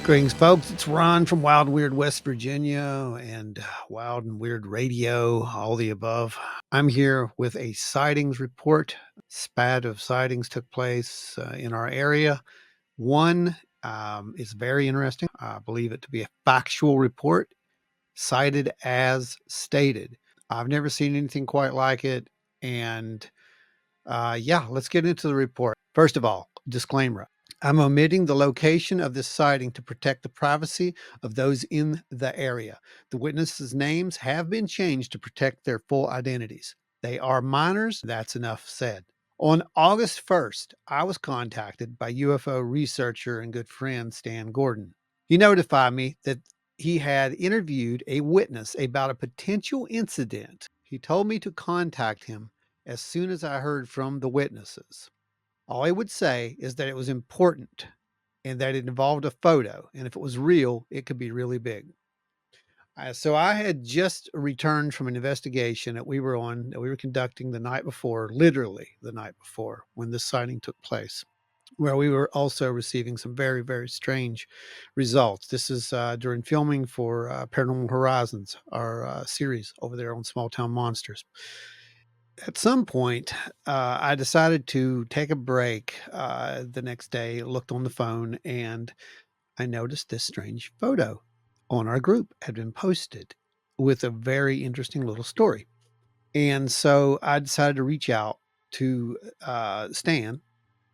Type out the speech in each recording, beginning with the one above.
Greetings, folks. It's Ron from Wild and Weird West Virginia and Wild and Weird Radio, all the above. I'm here with a sightings report. Spat of sightings took place in our area. One is very interesting. I believe it to be a factual report, cited as stated. I've never seen anything quite like it. And yeah, let's get into the report. First of all, disclaimer. I'm omitting the location of this sighting to protect the privacy of those in the area. The witnesses' names have been changed to protect their full identities. They are minors. That's enough said. On August 1st, I was contacted by UFO researcher and good friend Stan Gordon. He notified me that he had interviewed a witness about a potential incident. He told me to contact him as soon as I heard from the witnesses. All I would say is that it was important and that it involved a photo. And if it was real, it could be really big. So I had just returned from an investigation that we were conducting the night before, literally the night before when this sighting took place, where we were also receiving some very, very strange results. This is during filming for Paranormal Horizons, our series over there on Small Town Monsters. At some point, I decided to take a break the next day, looked on the phone, and I noticed this strange photo on our group had been posted with a very interesting little story. And so I decided to reach out to Stan,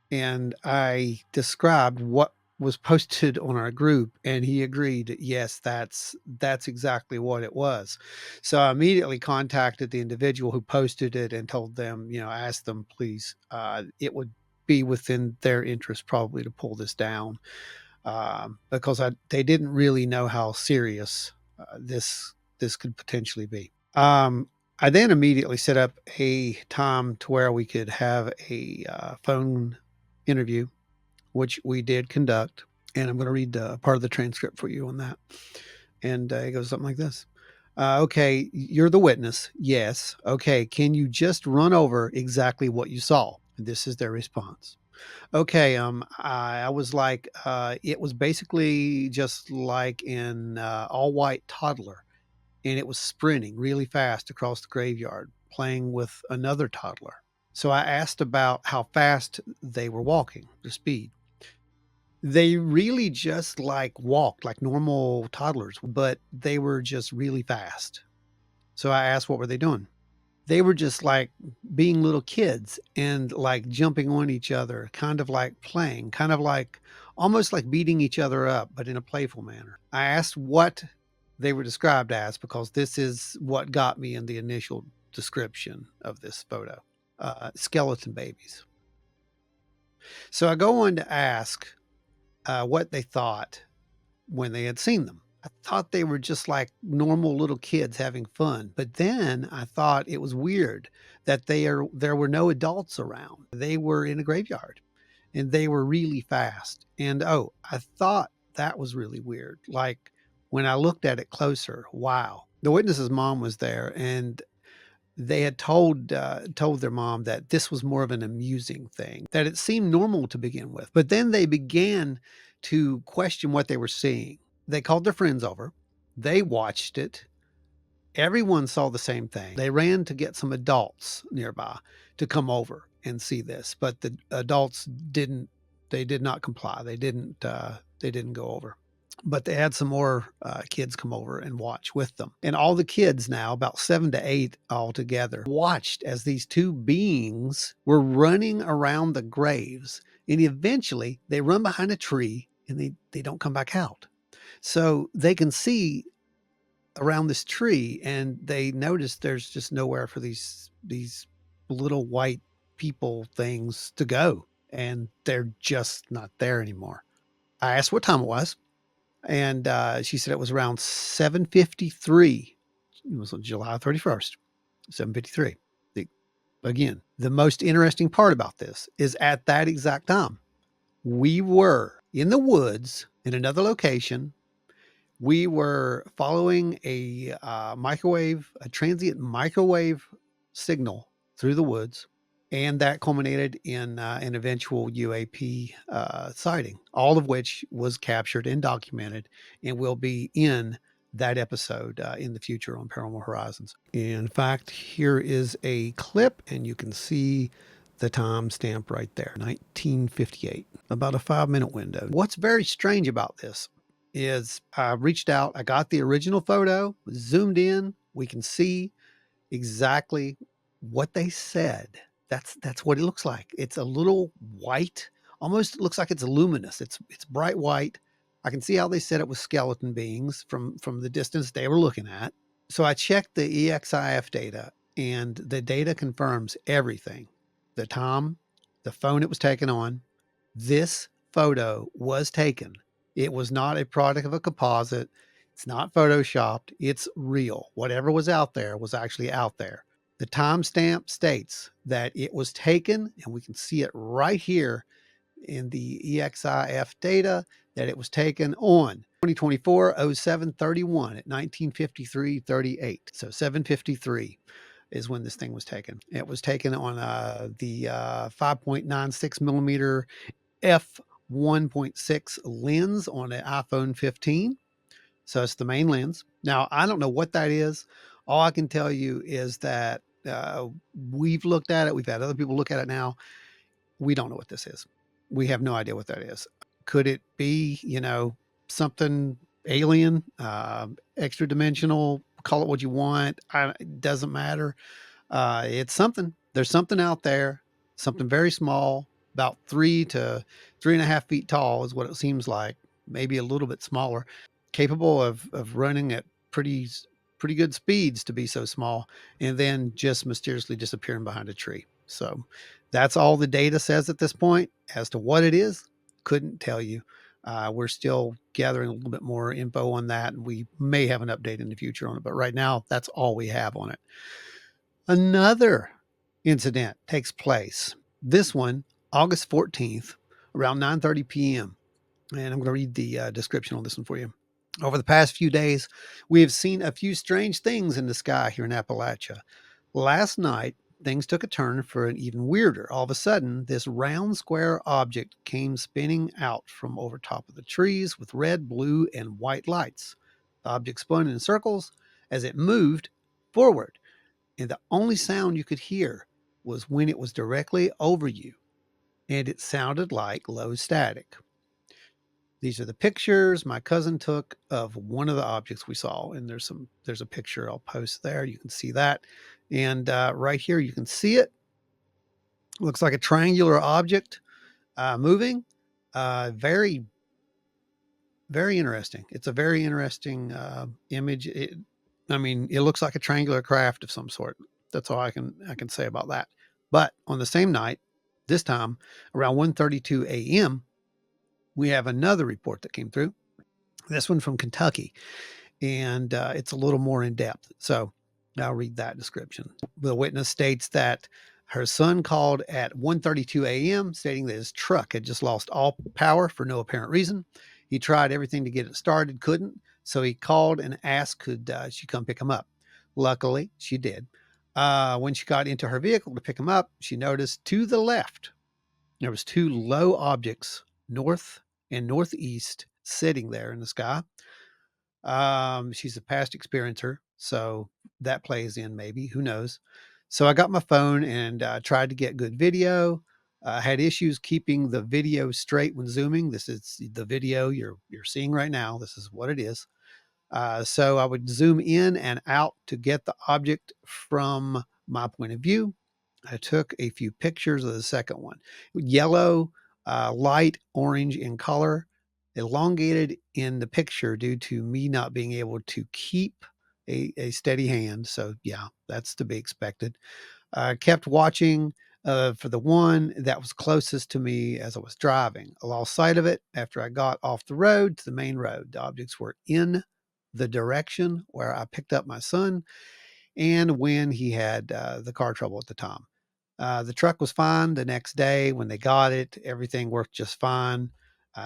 and I described what was posted on our group, and he agreed, yes, that's exactly what it was. So I immediately contacted the individual who posted it and told them, asked them, please, it would be within their interest probably to pull this down, because they didn't really know how serious this could potentially be. I then immediately set up a time to where we could have a phone interview, which we did conduct. And I'm going to read part of the transcript for you on that. And it goes something like this. Okay, you're the witness. Yes. Okay, can you just run over exactly what you saw? And this is their response. Okay, I was like, it was basically just like an all white toddler, and it was sprinting really fast across the graveyard, playing with another toddler. So I asked about how fast they were walking, the speed. They really just like walked like normal toddlers, but they were just really fast. So I asked, what were they doing? They were just like being little kids and like jumping on each other, kind of like playing, kind of like almost like beating each other up, but in a playful manner. I asked what they were described as because this is what got me in the initial description of this photo. Skeleton babies. So I go on to ask what they thought when they had seen them. I thought they were just like normal little kids having fun. But then I thought it was weird that there were no adults around. They were in a graveyard and they were really fast. And oh, I thought that was really weird. Like when I looked at it closer, wow. The witness's mom was there, and they had told their mom that this was more of an amusing thing, that it seemed normal to begin with. But then they began to question what they were seeing. They called their friends over. They watched it. Everyone saw the same thing. They ran to get some adults nearby to come over and see this, but the adults didn't. They did not comply. They didn't. They didn't go over. But they had some more kids come over and watch with them. And all the kids now, about 7 to 8 altogether, watched as these two beings were running around the graves. And eventually they run behind a tree and they don't come back out. So they can see around this tree, and they notice there's just nowhere for these little white people things to go. And they're just not there anymore. I asked what time it was. And she said it was around 7:53. It was on July 31st, 7:53. Again, the most interesting part about this is at that exact time, we were in the woods in another location. We were following a transient microwave signal through the woods. And that culminated in an eventual UAP sighting, all of which was captured and documented and will be in that episode in the future on Paranormal Horizons. In fact, here is a clip, and you can see the time stamp right there, 1958, about a 5-minute window. What's very strange about this is I reached out, I got the original photo, zoomed in, we can see exactly what they said. That's what it looks like. It's a little white, almost looks like it's luminous. It's bright white. I can see how they said it was skeleton beings from the distance they were looking at. So I checked the EXIF data, and the data confirms everything. The time, the phone it was taken on, this photo was taken. It was not a product of a composite. It's not photoshopped. It's real. Whatever was out there was actually out there. The timestamp states that it was taken, and we can see it right here in the EXIF data, that it was taken on 2024-07-31 at 1953-38. So 7:53 is when this thing was taken. It was taken on the 5.96 millimeter f1.6 lens on an iPhone 15. So it's the main lens. Now, I don't know what that is. All I can tell you is that we've looked at it. We've had other people look at it now. We don't know what this is. We have no idea what that is. Could it be, something alien, extra dimensional? Call it what you want. It doesn't matter. It's something. There's something out there, something very small, about 3 to 3.5 feet tall is what it seems like, maybe a little bit smaller, capable of running at pretty good speeds to be so small, and then just mysteriously disappearing behind a tree. So that's all the data says at this point. As to what it is, couldn't tell you. We're still gathering a little bit more info on that, and we may have an update in the future on it. But right now, that's all we have on it. Another incident takes place. This one, August 14th, around 9:30 p.m. And I'm going to read the description on this one for you. Over the past few days, we have seen a few strange things in the sky here in Appalachia. Last night, things took a turn for an even weirder. All of a sudden, this round square object came spinning out from over top of the trees with red, blue, and white lights. The object spun in circles as it moved forward, and the only sound you could hear was when it was directly over you, and it sounded like low static. These are the pictures my cousin took of one of the objects we saw, and there's a picture I'll post there. You can see that, and right here you can see it. Looks like a triangular object moving. Very very interesting. It's a very interesting image. I mean, it looks like a triangular craft of some sort. That's all I can say about that. But on the same night, this time around 1:32 a.m., we have another report that came through. This one from Kentucky, and it's a little more in depth. So I'll read that description. The witness states that her son called at 1:32 a.m., stating that his truck had just lost all power for no apparent reason. He tried everything to get it started, couldn't. So he called and asked could she come pick him up. Luckily, she did. When she got into her vehicle to pick him up, she noticed to the left there was two low objects, north and northeast, sitting there in the sky. She's a past experiencer, so that plays in maybe, who knows. So I got my phone and tried to get good video. Had issues keeping the video straight when zooming. This is the video you're seeing right now. This is what it is. So I would zoom in and out to get the object from my point of view. I took a few pictures of the second one. Yellow, light orange in color, elongated in the picture due to me not being able to keep a steady hand. So, yeah, that's to be expected. I kept watching for the one that was closest to me as I was driving. I lost sight of it after I got off the road to the main road. The objects were in the direction where I picked up my son and when he had the car trouble at the time. The truck was fine the next day when they got it. Everything worked just fine.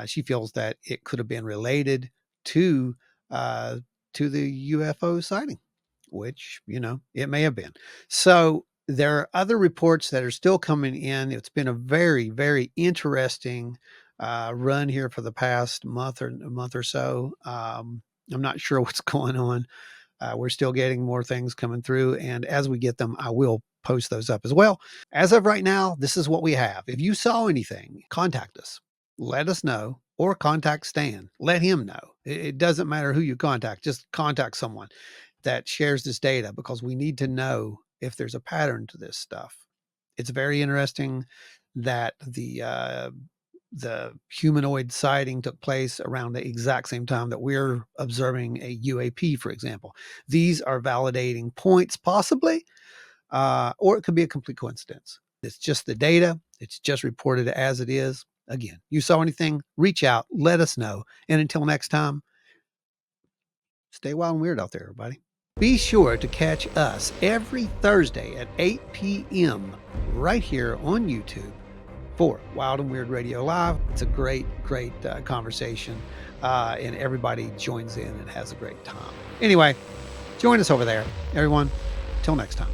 She feels that it could have been related to uh, to the UFO sighting, which it may have been. So There are other reports that are still coming in. It's been a very, very interesting run here for the past month or so. I'm not sure what's going on. We're still getting more things coming through, and as we get them, I will post those up as well. As of right now, this is what we have. If you saw anything, contact us. Let us know, or contact Stan. Let him know. It doesn't matter who you contact. Just contact someone that shares this data, because we need to know if there's a pattern to this stuff. It's very interesting that the humanoid sighting took place around the exact same time that we're observing a UAP, for example. These are validating points, possibly, or it could be a complete coincidence. It's just the data. It's just reported as it is. Again, you saw anything, reach out, let us know. And until next time, stay wild and weird out there, everybody. Be sure to catch us every Thursday at 8 p.m. right here on YouTube for Wild and Weird Radio Live. It's a great, great conversation, and everybody joins in and has a great time. Anyway, join us over there, everyone. Till next time.